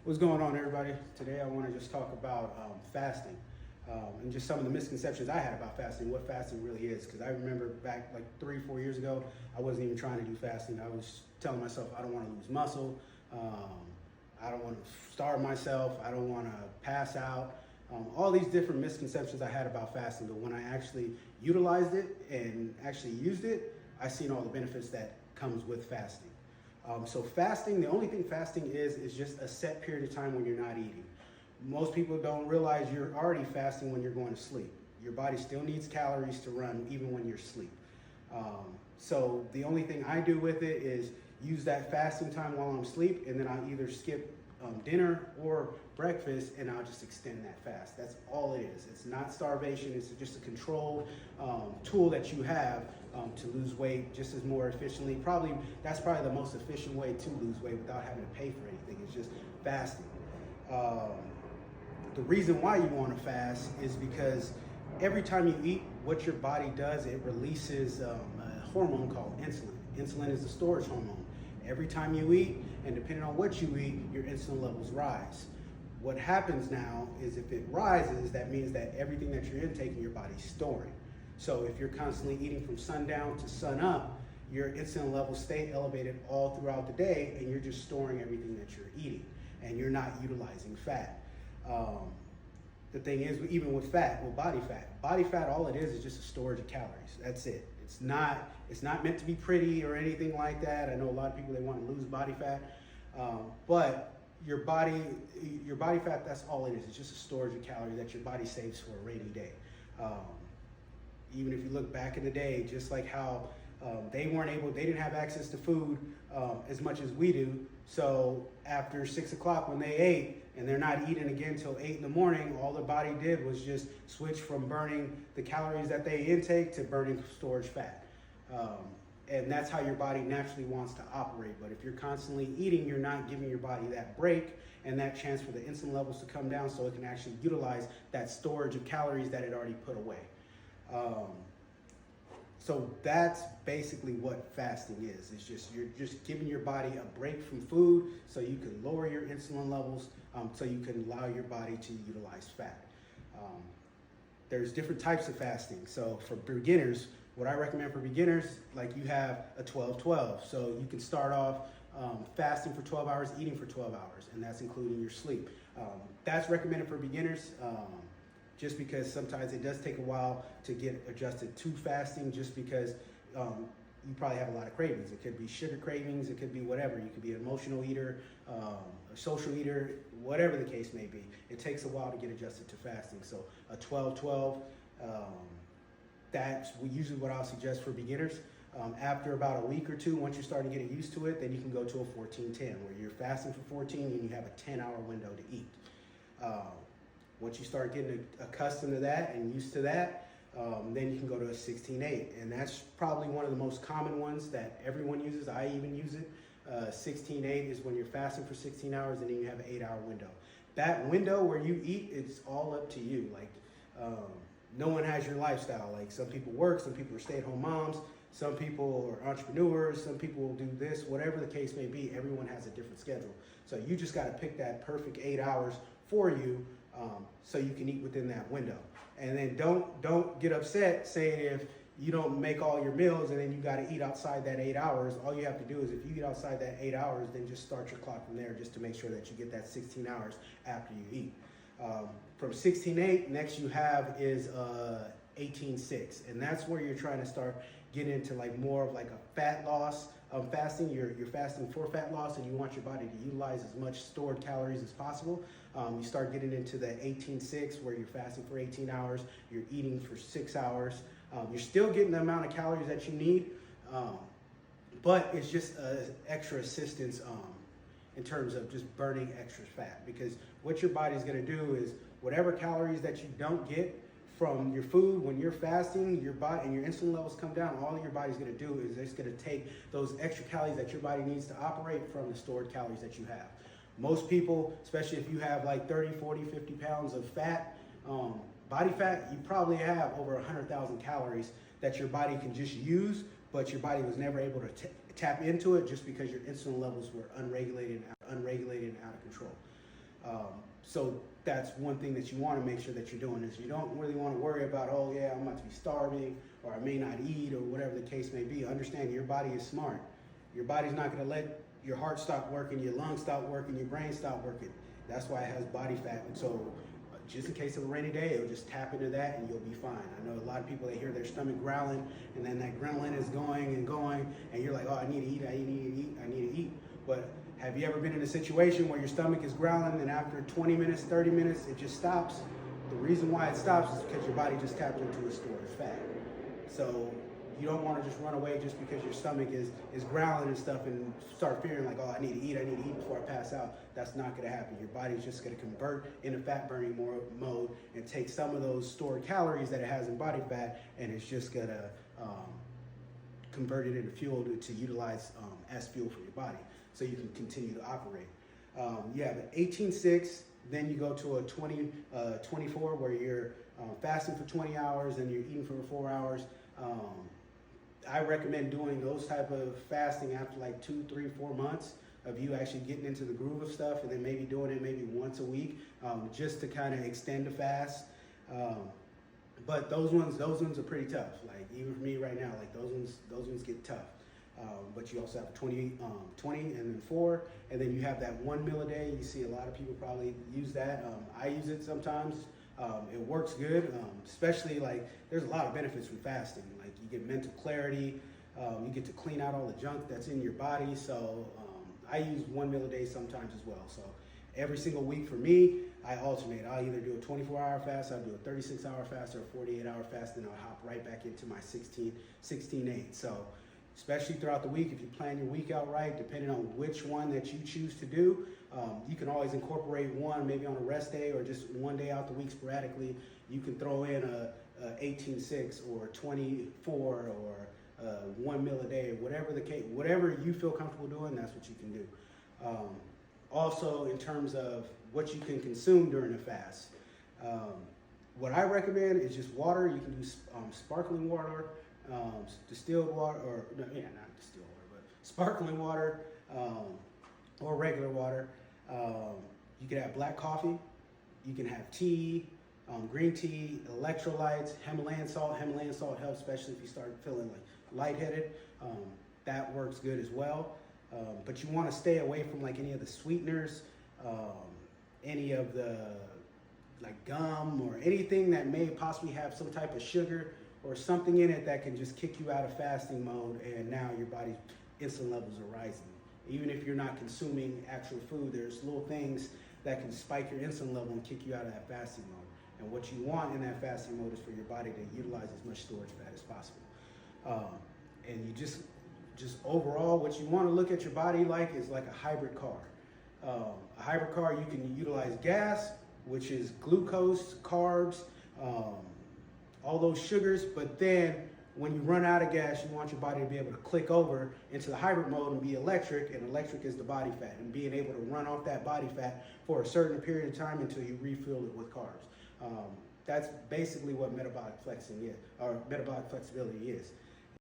What's going on, everybody? Today I want to just talk about fasting and just some of the misconceptions I had about fasting, what fasting really is. Because I remember back like 3-4 years ago, I wasn't even trying to do fasting. I was telling myself I don't want to lose muscle, I don't want to starve myself, I don't want to pass out. All these different misconceptions I had about fasting, but when I actually utilized it and actually used it, I seen all the benefits that comes with fasting. So fasting, the only thing fasting is just a set period of time when you're not eating. Most people don't realize you're already fasting when you're going to sleep. Your body still needs calories to run even when you're asleep. So the only thing I do with it is use that fasting time while I'm asleep, and then I'll either skip dinner or breakfast, and I'll just extend that fast. That's all it is. It's not starvation. It's just a controlled tool that you have to lose weight just as more efficiently. That's probably the most efficient way to lose weight without having to pay for anything. It's just fasting. The reason why you want to fast is because every time you eat, what your body does, it releases a hormone called insulin. Insulin is the storage hormone. Every time you eat, and depending on what you eat, your insulin levels rise. What happens now is if it rises, that means that everything that you're intaking, your body's storing. So if you're constantly eating from sundown to sun up, your insulin levels stay elevated all throughout the day, and you're just storing everything that you're eating, and you're not utilizing fat. The thing is, even with body fat, all it is just a storage of calories. That's it. It's not meant to be pretty or anything like that. I know a lot of people, they want to lose body fat, but your body fat, that's all it is. It's just a storage of calories that your body saves for a rainy day. Even if you look back in the day, just like how they didn't have access to food as much as we do. So after 6 o'clock when they ate, and they're not eating again until 8 in the morning, all their body did was just switch from burning the calories that they intake to burning storage fat. And that's how your body naturally wants to operate. But if you're constantly eating, you're not giving your body that break and that chance for the insulin levels to come down so it can actually utilize that storage of calories that it already put away. So that's basically what fasting is. It's just, you're just giving your body a break from food so you can lower your insulin levels, so you can allow your body to utilize fat. There's different types of fasting. So for beginners, what I recommend for beginners, like you have a 12-12. So you can start off fasting for 12 hours, eating for 12 hours, and that's including your sleep. That's recommended for beginners. Just because sometimes it does take a while to get adjusted to fasting, just because you probably have a lot of cravings. It could be sugar cravings, it could be whatever. You could be an emotional eater, a social eater, whatever the case may be. It takes a while to get adjusted to fasting. So a 12-12, that's usually what I'll suggest for beginners. After about a week or two, once you're starting to get used to it, then you can go to a 14-10, where you're fasting for 14 and you have a 10-hour window to eat. Once you start getting accustomed to that and used to that, then you can go to a 16-8. And that's probably one of the most common ones that everyone uses. I even use it. 16-8 is when you're fasting for 16 hours and then you have an 8-hour window. That window where you eat, it's all up to you. Like, no one has your lifestyle. Like, some people work, some people are stay-at-home moms, some people are entrepreneurs, some people will do this, whatever the case may be. Everyone has a different schedule. So you just got to pick that perfect 8 hours for you, so you can eat within that window. And then don't get upset saying if you don't make all your meals and then you got to eat outside that 8 hours. All you have to do is, if you eat outside that 8 hours, then just start your clock from there, just to make sure that you get that 16 hours after you eat. From 16-8, next you have is 18-6, and that's where you're trying to start getting into like more of like a fat loss fasting. You're fasting for fat loss, and you want your body to utilize as much stored calories as possible. You start getting into the 18-6, where you're fasting for 18 hours, you're eating for 6 hours. You're still getting the amount of calories that you need, but it's just extra assistance in terms of just burning extra fat. Because what your body's gonna do is, whatever calories that you don't get from your food when you're fasting, your body and your insulin levels come down, all your body's gonna do is it's gonna take those extra calories that your body needs to operate from the stored calories that you have. Most people, especially if you have like 30, 40, 50 pounds of fat, body fat, you probably have over 100,000 calories that your body can just use, but your body was never able to tap into it just because your insulin levels were unregulated and out of control. So that's one thing that you want to make sure that you're doing is you don't really want to worry about, oh yeah, I'm about to be starving or I may not eat or whatever the case may be. Understand your body is smart. Your body's not going to let your heart stop working, your lungs stop working, your brain stop working. That's why it has body fat. And so just in case of a rainy day, it'll just tap into that and you'll be fine. I know a lot of people, they hear their stomach growling and then that adrenaline is going and you're like, oh, I need to eat, I need to eat, I need to eat. But have you ever been in a situation where your stomach is growling and after 20 minutes, 30 minutes, it just stops? The reason why it stops is because your body just tapped into a stored fat. So you don't want to just run away just because your stomach is growling and stuff and start fearing like, oh, I need to eat before I pass out. That's not going to happen. Your body's just going to convert into fat burning mode and take some of those stored calories that it has in body fat and it's just going to convert it into fuel to utilize as fuel for your body so you can continue to operate. You have an 18-6, then you go to a 24 where you're fasting for 20 hours and you're eating for 4 hours. I recommend doing those type of fasting after like 2, 3, 4 months of you actually getting into the groove of stuff and then maybe doing it maybe once a week just to kind of extend the fast. But those ones are pretty tough. Like even for me right now, like those ones get tough. But you also have 20 and then 4, and then you have that 1 meal a day. You see a lot of people probably use that. I use it sometimes. It works good, especially like there's a lot of benefits from fasting. Like you get mental clarity, you get to clean out all the junk that's in your body. So I use 1 meal a day sometimes as well. So every single week for me, I alternate. I'll either do a 24-hour fast, I'll do a 36-hour fast, or a 48-hour fast, and I'll hop right back into my 16-8. So especially throughout the week, if you plan your week out right, depending on which one that you choose to do, you can always incorporate one maybe on a rest day or just one day out the week sporadically. You can throw in a 18-6 or 24 or 1 meal a day, whatever the case, whatever you feel comfortable doing, that's what you can do. Also, in terms of what you can consume during a fast, what I recommend is just water. You can do sparkling water, distilled water, or no, yeah, not distilled water, but sparkling water or regular water. You can have black coffee. You can have tea, green tea, electrolytes, Himalayan salt. Himalayan salt helps, especially if you start feeling like lightheaded. That works good as well. But you want to stay away from like any of the sweeteners, any of the like gum or anything that may possibly have some type of sugar or something in it that can just kick you out of fasting mode, and now your body's insulin levels are rising. Even if you're not consuming actual food, there's little things that can spike your insulin level and kick you out of that fasting mode. And what you want in that fasting mode is for your body to utilize as much storage fat as possible. And you just overall, what you want to look at your body like is like a hybrid car. A hybrid car, you can utilize gas, which is glucose, carbs, all those sugars, but then when you run out of gas, you want your body to be able to click over into the hybrid mode and be electric, and electric is the body fat, and being able to run off that body fat for a certain period of time until you refill it with carbs. That's basically what metabolic flexing is, or metabolic flexibility is.